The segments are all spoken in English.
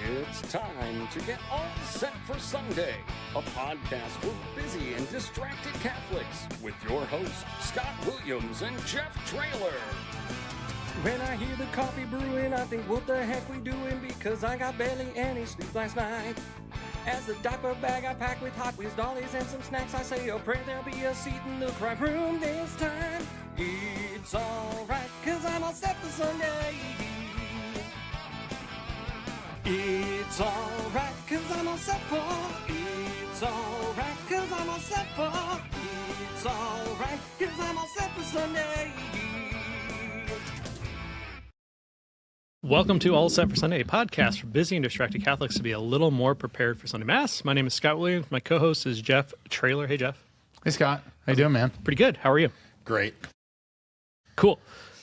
It's time to get all set for Sunday, a podcast for busy and distracted Catholics with your hosts, Scott Williams and Jeff Traylor. When I hear the coffee brewing, I think, what the heck we doing? Because I got barely any sleep last night. As the diaper bag I pack with Hot Wheels dollies and some snacks, I say a prayer there'll be a seat in the crime room this time. It's alright, cause I'm all set for Sunday. It's alright, cause I'm all set for. It's alright, cause I'm all set for. It's alright, cause I'm all set for Sunday. Welcome to All Set for Sunday, a podcast for busy and distracted Catholics to be a little more prepared for Sunday Mass. My name is Scott Williams. My co-host is Jeff Traylor. Hey, Jeff. Hey, Scott. How you doing, man? Pretty good. How are you? Great. Cool.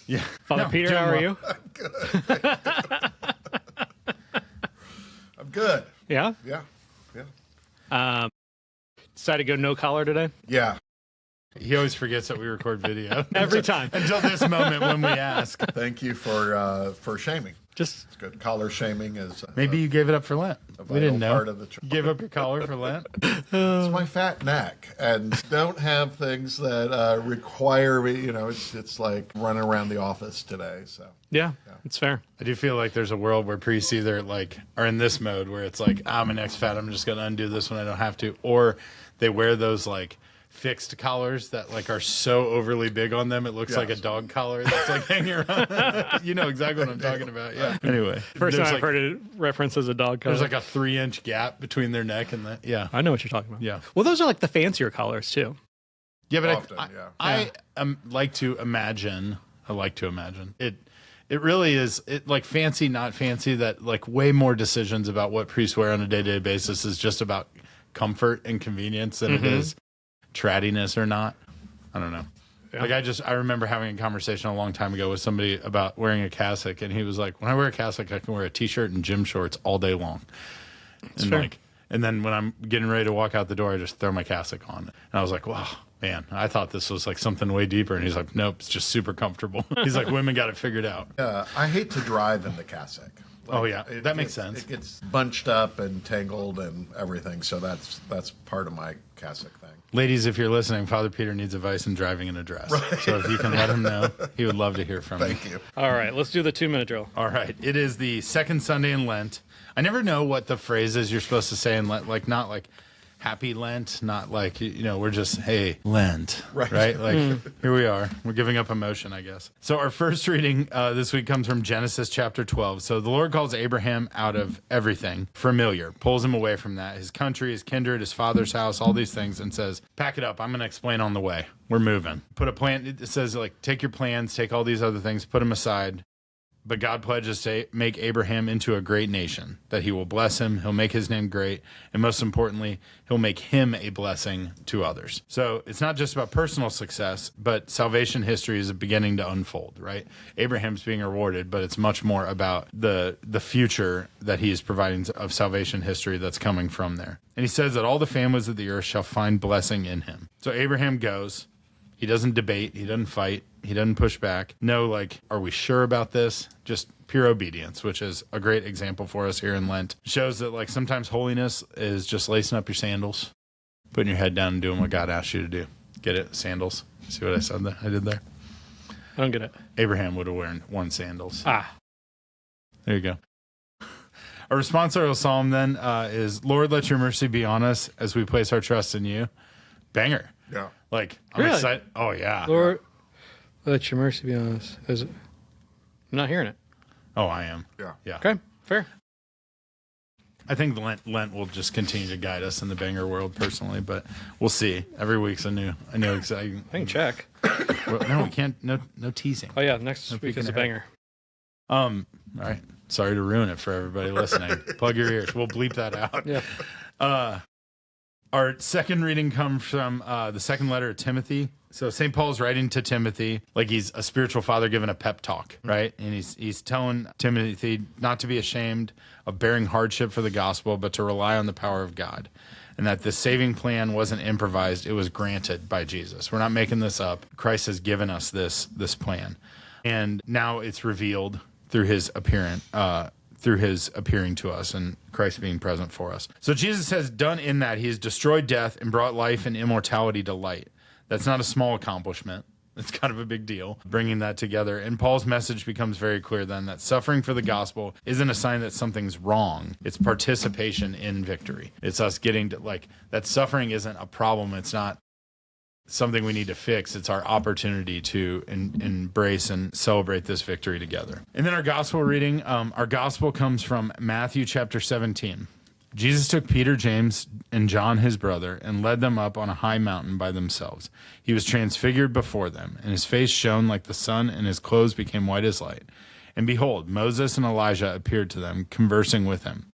Yeah. Father Peter, how are you? I'm good. I'm good. Yeah? Yeah. Decided to go no collar today? Yeah. He always forgets that we record video. Every time. Until this moment when we ask. Thank you for shaming. Just It's good. Collar shaming is Maybe you gave it up for Lent. a We didn't know. part of the You gave up your collar for Lent? It's my fat neck, and don't have things that require me. You know, it's like running around the office today. So yeah, it's fair. I do feel like there's a world where priests either are in this mode where it's like, my neck's fat, I'm just going to undo this when I don't have to. Or they wear those fixed collars that are so overly big on them it looks like a dog collar that's hanging around. You know exactly what I'm talking about. Yeah. Anyway, First time there's I've heard it referenced as a dog collar. there's a 3-inch gap between their neck and that. Yeah. I know what you're talking about. Yeah. Well, those are the fancier collars, too. Yeah, but often, I like to imagine it really is fancy, not fancy, that way more decisions about what priests wear on a day-to-day basis is just about comfort and convenience than it is trattiness or not. I don't know. Yeah. I remember having a conversation a long time ago with somebody about wearing a cassock, and he was like, when I wear a cassock, I can wear a t-shirt and gym shorts all day long. That's fair. And then when I'm getting ready to walk out the door, I just throw my cassock on. And I was like, wow, man, I thought this was something way deeper. And he's like, nope, it's just super comfortable. He's like, women got it figured out. I hate to drive in the cassock. That makes sense. It gets bunched up and tangled and everything. So that's part of my cassock thing. Ladies, if you're listening, Father Peter needs advice in driving in a dress. Right. So if you can let him know, he would love to hear from you. Thank you. All right, let's do the 2-minute drill. All right. It is the second Sunday in Lent. I never know what the phrase is you're supposed to say in Lent. Not Happy Lent, not we're just, hey, Lent. Right? Here we are. We're giving up emotion, I guess. So our first reading this week comes from Genesis chapter 12. So the Lord calls Abraham out of everything familiar, pulls him away from that, his country, his kindred, his father's house, all these things, and says, pack it up. I'm going to explain on the way. We're moving. Put a plan. It says, take your plans, take all these other things, put them aside. But God pledges to make Abraham into a great nation, that he will bless him, he'll make his name great, and most importantly, he'll make him a blessing to others. So it's not just about personal success, but salvation history is beginning to unfold, right? Abraham's being rewarded, but it's much more about the future that he is providing of salvation history that's coming from there. And he says that all the families of the earth shall find blessing in him. So Abraham goes. He doesn't debate. He doesn't fight. He doesn't push back. No, are we sure about this? Just pure obedience, which is a great example for us here in Lent. Shows that, sometimes holiness is just lacing up your sandals, putting your head down and doing what God asked you to do. Get it? Sandals. See what I said there? I did there? I don't get it. Abraham would have worn sandals. Ah. There you go. Our responsorial psalm then is, Lord, let your mercy be on us as we place our trust in you. Banger. Yeah. I'm really? excited. Oh, yeah. Lord, let your mercy be on us. I'm not hearing it. Oh, I am. Yeah. Okay, fair. I think Lent will just continue to guide us in the banger world personally, but we'll see. Every week's a new exciting. I can check. Well, no, we can't. No teasing. Oh, yeah, next week is a banger. All right. Sorry to ruin it for everybody listening. Plug your ears. We'll bleep that out. Yeah. Our second reading comes from the second letter of Timothy. So St. Paul's writing to Timothy like he's a spiritual father giving a pep talk, right? And he's telling Timothy not to be ashamed of bearing hardship for the gospel, but to rely on the power of God. And that the saving plan wasn't improvised, it was granted by Jesus. We're not making this up. Christ has given us this plan. And now it's revealed through his appearance, through his appearing to us and Christ being present for us. So Jesus has done in that he has destroyed death and brought life and immortality to light. That's not a small accomplishment. It's kind of a big deal, bringing that together. And Paul's message becomes very clear then that suffering for the gospel isn't a sign that something's wrong. It's participation in victory. It's us getting to, like, that suffering isn't a problem. It's not something we need to fix. It's our opportunity to embrace and celebrate this victory together. And then our gospel reading, our gospel comes from Matthew chapter 17. Jesus took Peter, James, and John, his brother, and led them up on a high mountain by themselves. He was transfigured before them, and his face shone like the sun, and his clothes became white as light. And behold, Moses and Elijah appeared to them, conversing with him.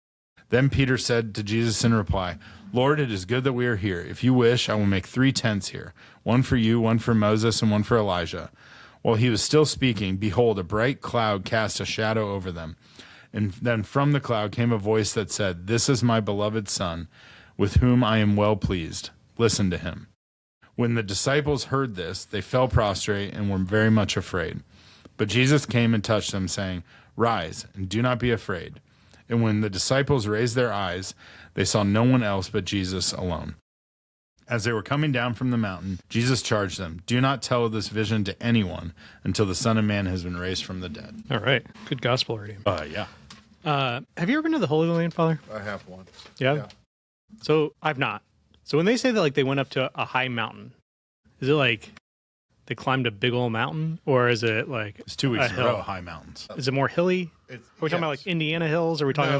Then Peter said to Jesus in reply, Lord, it is good that we are here. If you wish, I will make 3 tents here, one for you, one for Moses, and one for Elijah. While he was still speaking, behold, a bright cloud cast a shadow over them. And then from the cloud came a voice that said, This is my beloved Son, with whom I am well pleased. Listen to him. When the disciples heard this, they fell prostrate and were very much afraid. But Jesus came and touched them, saying, Rise, and do not be afraid. And when the disciples raised their eyes, they saw no one else but Jesus alone. As they were coming down from the mountain, Jesus charged them, Do not tell this vision to anyone until the Son of Man has been raised from the dead. All right. Good gospel reading. Yeah. Have you ever been to the Holy Land, Father? I have one. Yeah? So I've not. So when they say that, like, they went up to a high mountain, is it like they climbed a big old mountain, or is it like It's 2 weeks a in a hill? row, high mountains. Is it more hilly? Are we talking about like Indiana hills? Or are we talking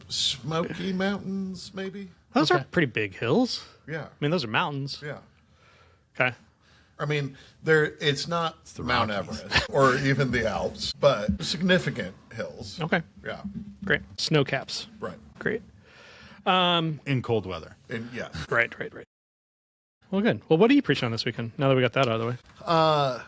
Smoky Mountains, maybe? Those are pretty big hills. Yeah. I mean, those are mountains. Yeah. Okay. I mean, it's not Mount Everest or even the Alps, but significant hills. Okay. Yeah. Great. Snow caps. Right. Great. In cold weather. And yes. Right. Well, good. Well, what are you preaching on this weekend, now that we got that out of the way?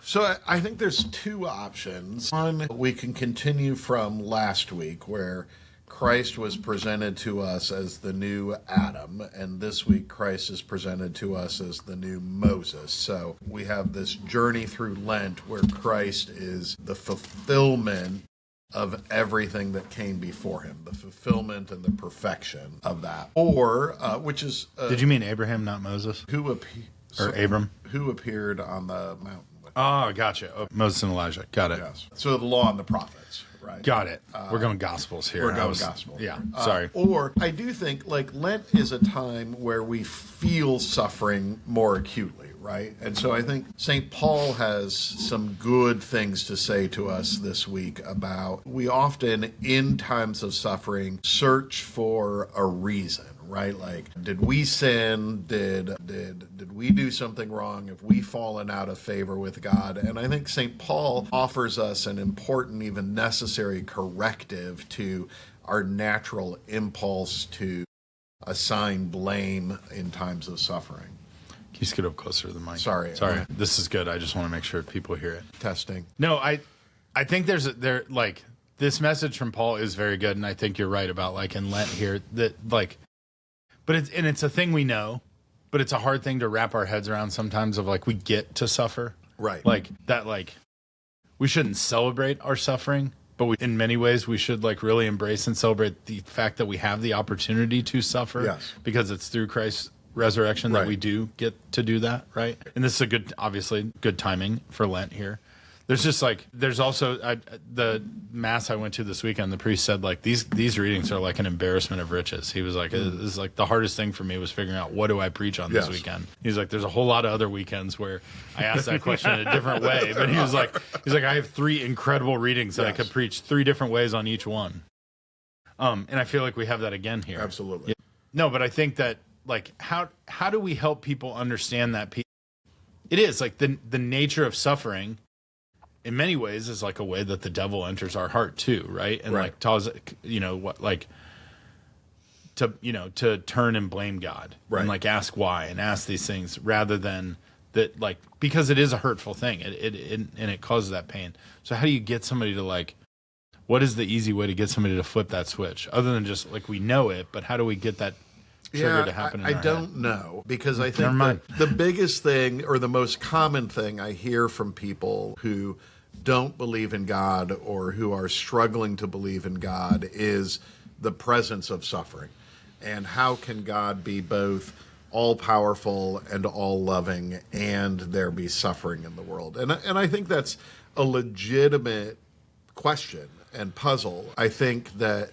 So I think there's 2 options. One, we can continue from last week where Christ was presented to us as the new Adam, and this week Christ is presented to us as the new Moses. So we have this journey through Lent where Christ is the fulfillment of everything that came before him, the fulfillment and the perfection of that. Or, which is... Did you mean Abraham, not Moses? Or Abram? Who appeared on the mountain with him. Oh, gotcha. Oh, Moses and Elijah. Got it. Yes. So the law and the prophets. Right. Got it. We're going Gospels here. We're going Gospel. Yeah, sorry. Or I do think, like, Lent is a time where we feel suffering more acutely, right? And so I think St. Paul has some good things to say to us this week about we often, in times of suffering, search for a reason. Right? Like, did we sin? Did we do something wrong? Have we fallen out of favor with God? And I think St. Paul offers us an important, even necessary corrective to our natural impulse to assign blame in times of suffering. Can you scoot up closer to the mic? Sorry. This is good. I just want to make sure people hear it. Testing. No, I think this message from Paul is very good, and I think you're right about, like, in Lent here that, like, but it's a thing we know, but it's a hard thing to wrap our heads around sometimes of, like, we get to suffer. Right. Like that, like, we shouldn't celebrate our suffering, but in many ways we should, like, really embrace and celebrate the fact that we have the opportunity to suffer. Yes. Because it's through Christ's resurrection that we do get to do that, right? And this is obviously good timing for Lent here. There's also the mass I went to this weekend. The priest said, like, these readings are like an embarrassment of riches. He was like, this is like the hardest thing for me was figuring out what do I preach on this weekend. He's like, there's a whole lot of other weekends where I asked that question in a different way, but he's like, I have 3 incredible readings that I could preach 3 different ways on each one. And I feel like we have that again here. Absolutely. Yeah. No, but I think that, like, how do we help people understand that? It is like the nature of suffering. In many ways, is like a way that the devil enters our heart too, right? And like tells to turn and blame God, and like ask why and ask these things rather than that, like, because it is a hurtful thing, it causes that pain. So how do you get somebody to, like, what is the easy way to get somebody to flip that switch other than just, like, we know it, but how do we get that trigger to happen? I don't know, because I think the biggest thing or the most common thing I hear from people who don't believe in God or who are struggling to believe in God is the presence of suffering. And how can God be both all-powerful and all-loving and there be suffering in the world? And I think that's a legitimate question and puzzle. I think that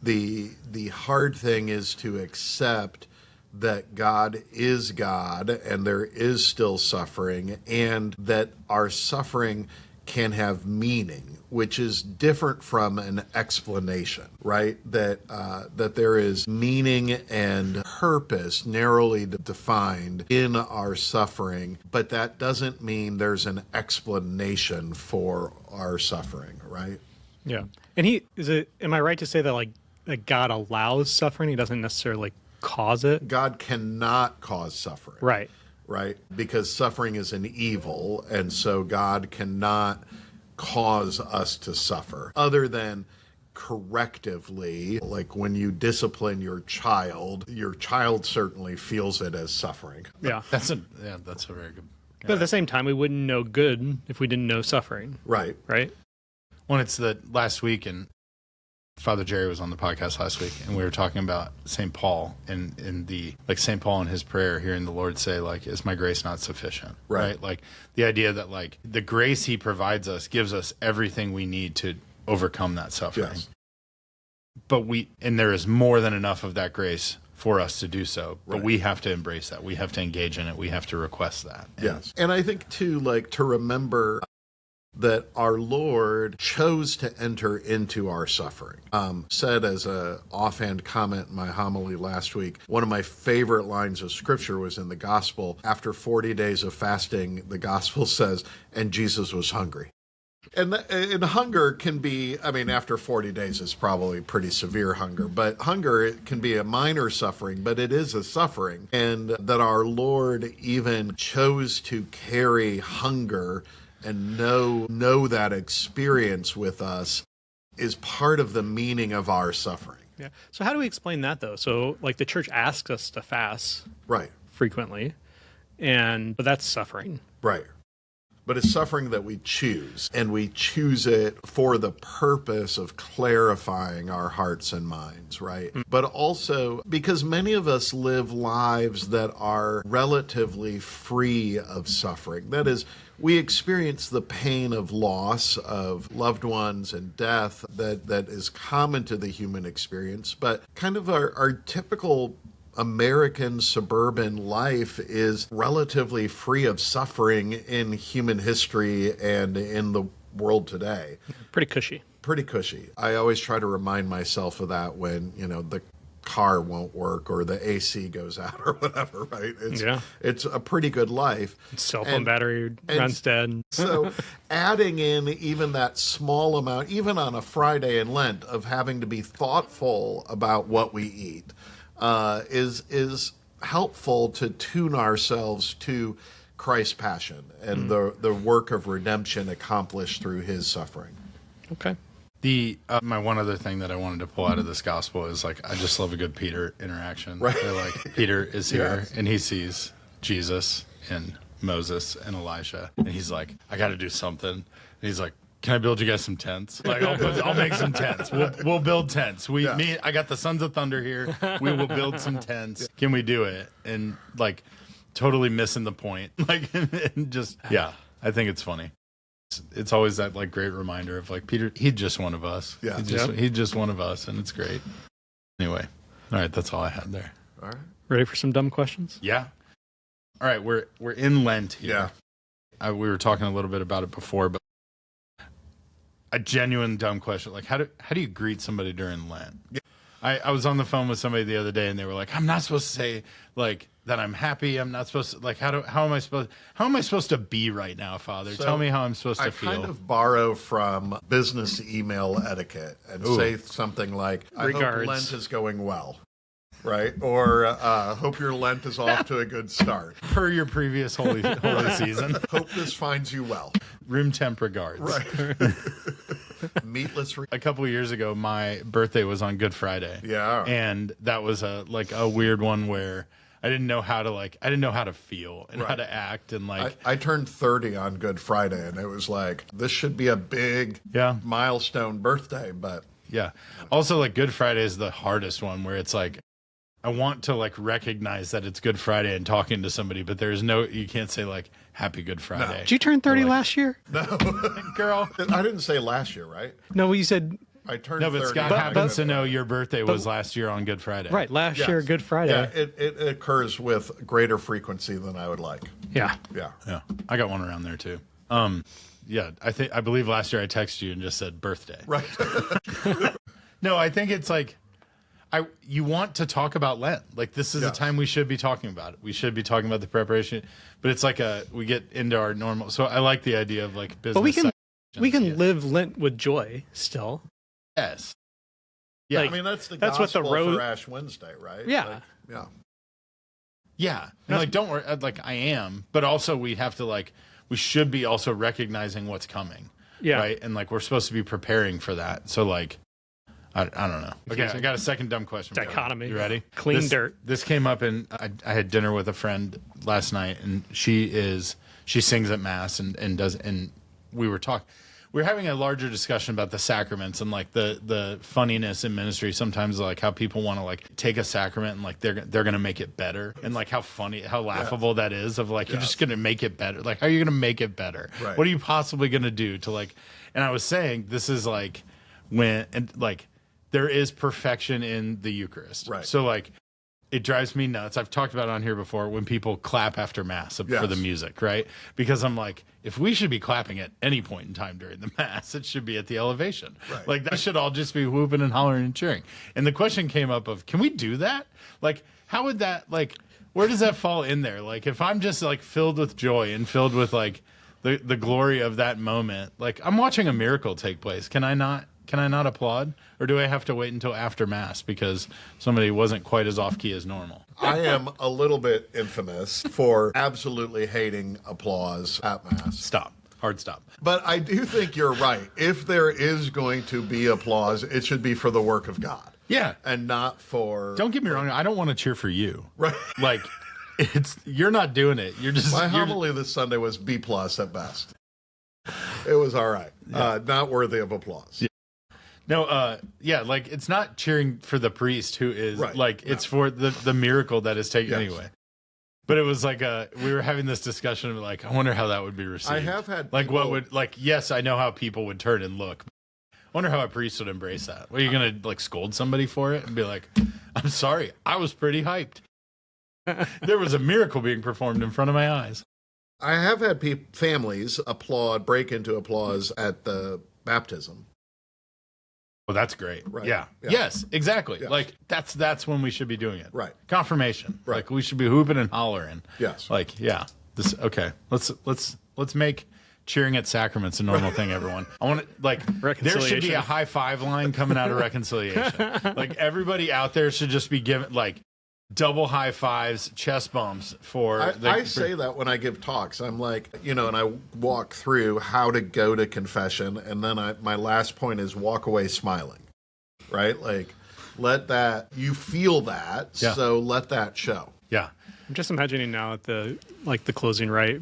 the hard thing is to accept that God is God and there is still suffering, and that our suffering can have meaning, which is different from an explanation, right? That there is meaning and purpose narrowly defined in our suffering, but that doesn't mean there's an explanation for our suffering, right? Yeah. And am I right to say that like that God allows suffering? He doesn't necessarily cause it? God cannot cause suffering. Right. Right? Because suffering is an evil, and so God cannot cause us to suffer other than correctively. Like when you discipline your child certainly feels it as suffering. Yeah. That's a very good. But at the same time, we wouldn't know good if we didn't know suffering. Right. Right? Well, it's the last week, and Father Jerry was on the podcast last week, and we were talking about St. Paul and in the like St. Paul in his prayer, hearing the Lord say, like, "Is my grace not sufficient?" Right? Like the idea that like the grace He provides us gives us everything we need to overcome that suffering. Yes. But there is more than enough of that grace for us to do so. But we have to embrace that. We have to engage in it. We have to request that. Yes. And I think too, like, to remember that our Lord chose to enter into our suffering. Said as a offhand comment in my homily last week, one of my favorite lines of scripture was in the gospel. After 40 days of fasting, the gospel says, and Jesus was hungry. And hunger can be, I mean, after 40 days is probably pretty severe hunger, but hunger, it can be a minor suffering, but it is a suffering. And that our Lord even chose to carry hunger and know that experience with us is part of the meaning of our suffering. Yeah. So how do we explain that, though? So, like, the church asks us to fast frequently, but that's suffering. Right. But it's suffering that we choose, and we choose it for the purpose of clarifying our hearts and minds, right? Mm-hmm. But also because many of us live lives that are relatively free of suffering. That is, we experience the pain of loss of loved ones and death that is common to the human experience, but kind of our typical American suburban life is relatively free of suffering in human history and in the world today. Pretty cushy. Pretty cushy. I always try to remind myself of that when, the car won't work or the AC goes out or whatever, right? It's a pretty good life. Cell phone battery runs dead. So adding in even that small amount, even on a Friday in Lent, of having to be thoughtful about what we eat, is helpful to tune ourselves to Christ's passion and the work of redemption accomplished through His suffering. Okay. My one other thing that I wanted to pull out of this gospel is like I just love a good Peter interaction. Right. They're like Peter is here and he sees Jesus and Moses and Elijah and he's like, I got to do something. And he's like, can I build you guys some tents? Like, I'll make some tents. We'll build tents. I got the Sons of Thunder here. We will build some tents. Can we do it? And like, totally missing the point. Like, and just I think it's funny. It's always that like great reminder of like Peter. He's just one of us. Yeah, he's just one of us, and it's great. Anyway, all right, that's all I had there. All right, ready for some dumb questions? Yeah. All right, we're in Lent here. Yeah, we were talking a little bit about it before, but. A genuine dumb question. Like, how do you greet somebody during Lent? I was on the phone with somebody the other day, and they were like, "I'm not supposed to say like that I'm happy. I'm not supposed to like how am I supposed to be right now, Father? Tell me how I'm supposed to feel." I kind of borrow from business email etiquette and say something like, "I hope Lent is going well." Right? Or hope your Lent is off to a good start. Per your previous holy season. Hope this finds you well. Room temp regards. Right. Meatless. A couple of years ago, my birthday was on Good Friday. Yeah. And that was a weird one where I didn't know how to feel and how to act. And like, I turned 30 on Good Friday, and it was like, this should be a big milestone birthday, but. Yeah. Also, like, Good Friday is the hardest one, where it's like, I want to like recognize that it's Good Friday and talking to somebody, but you can't say like Happy Good Friday. Did you turn 30 last year? No. Girl. I didn't say last year, right? No, you said... I turned No, but 30. Scott happens to know your birthday was last year on Good Friday. Right, last year, Good Friday. Yeah, it occurs with greater frequency than I would like. Yeah. Yeah. I got one around there too. Yeah, I believe last year I texted you and just said birthday. Right. No, I think it's like you want to talk about Lent. Like, this is a time we should be talking about it. We should be talking about the preparation, but it's like we get into our normal. So I like the idea of like business. But we can live Lent with joy still. Yes. Yeah, like, I mean that's what the for Ash Wednesday, right? Yeah. Like, yeah. Yeah. And like, don't worry, like I am, but also we have to like, we should be also recognizing what's coming. Yeah. Right. And like, we're supposed to be preparing for that. So like, I don't know. Okay. I got a second dumb question. Dichotomy. You ready? Clean dirt. This came up and I had dinner with a friend last night, and she sings at Mass and we were talking. We were having a larger discussion about the sacraments and like the funniness in ministry sometimes, like how people want to like take a sacrament and like they're going to make it better, and like how laughable that is, of like, you're just going to make it better. Like, how are you going to make it better? Right. What are you possibly going to do to like, and I was saying, this is like when, and like, there is perfection in the Eucharist. Right. So like, it drives me nuts. I've talked about it on here before, when people clap after Mass for the music, right? Because I'm like, if we should be clapping at any point in time during the Mass, it should be at the elevation. Right. Like, that should all just be whooping and hollering and cheering. And the question came up of, can we do that? Like, how would that, like, where does that fall in there? Like, if I'm just like filled with joy and filled with like the glory of that moment, like, I'm watching a miracle take place. Can I not applaud? Or do I have to wait until after Mass because somebody wasn't quite as off key as normal? I am a little bit infamous for absolutely hating applause at Mass. Stop. Hard stop. But I do think you're right. If there is going to be applause, it should be for the work of God. Yeah. And not for... Don't get me wrong. I don't want to cheer for you. Right. Like, you're not doing it. You're just... My homily this Sunday was B+ at best. It was all right. Yeah. Not worthy of applause. Yeah. No, like, it's not cheering for the priest who is, like, it's for the miracle that is taken anyway. But it was like, we were having this discussion of, like, I wonder how that would be received. I have had like, people... what would, like, yes, I know how people would turn and look. I wonder how a priest would embrace that. Are you going to, like, scold somebody for it and be like, I'm sorry, I was pretty hyped. There was a miracle being performed in front of my eyes. I have had families break into applause at the baptism. Oh, that's great. Right. Yeah. Yeah. Yes, exactly. Yes. Like, that's when we should be doing it. Right. Confirmation. Right. Like, we should be hooping and hollering. Yes. Like, yeah. Okay. Let's make cheering at sacraments a normal thing, everyone. I want to, like, there should be a high five line coming out of reconciliation. Like, everybody out there should just be given, like, double high fives, chest bumps for... I say that when I give talks. I'm like, and I walk through how to go to confession, and then my last point is walk away smiling, right? Like, you feel that, so let that show. Yeah. I'm just imagining now at the closing rite,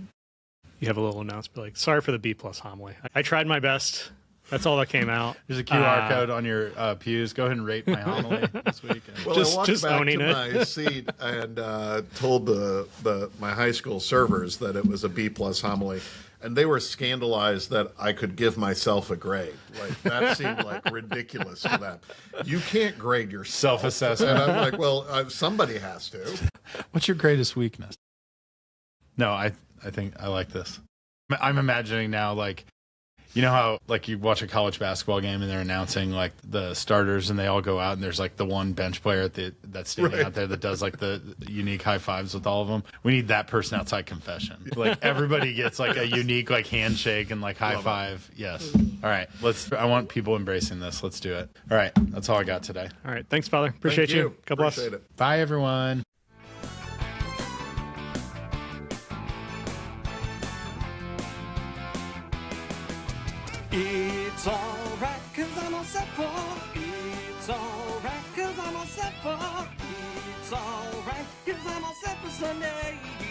you have a little announcement like, sorry for the B+ homily. I tried my best. That's all that came out. There's a QR code on your pews. Go ahead and rate my homily this week. Well, I walked back to my seat and told my high school servers that it was a B+ homily, and they were scandalized that I could give myself a grade. Like, that seemed like ridiculous to them. You can't grade yourself. Self-assessment. And I'm like, well, somebody has to. What's your greatest weakness? No, I think I like this. I'm imagining now, like, you know how, like, you watch a college basketball game and they're announcing, like, the starters and they all go out and there's, like, the one bench player that's standing out there that does, like, the unique high fives with all of them. We need that person outside confession. Like, everybody gets, like, a unique, like, handshake and, like, high five. Yes. All right. I want people embracing this. Let's do it. All right. That's all I got today. All right. Thanks, Father. Appreciate Thank you. God bless. Appreciate it. Bye, everyone. It's alright, cause I'm all set for. It's alright, cause I'm all set for. It's alright. Cause I'm all set for Sunday.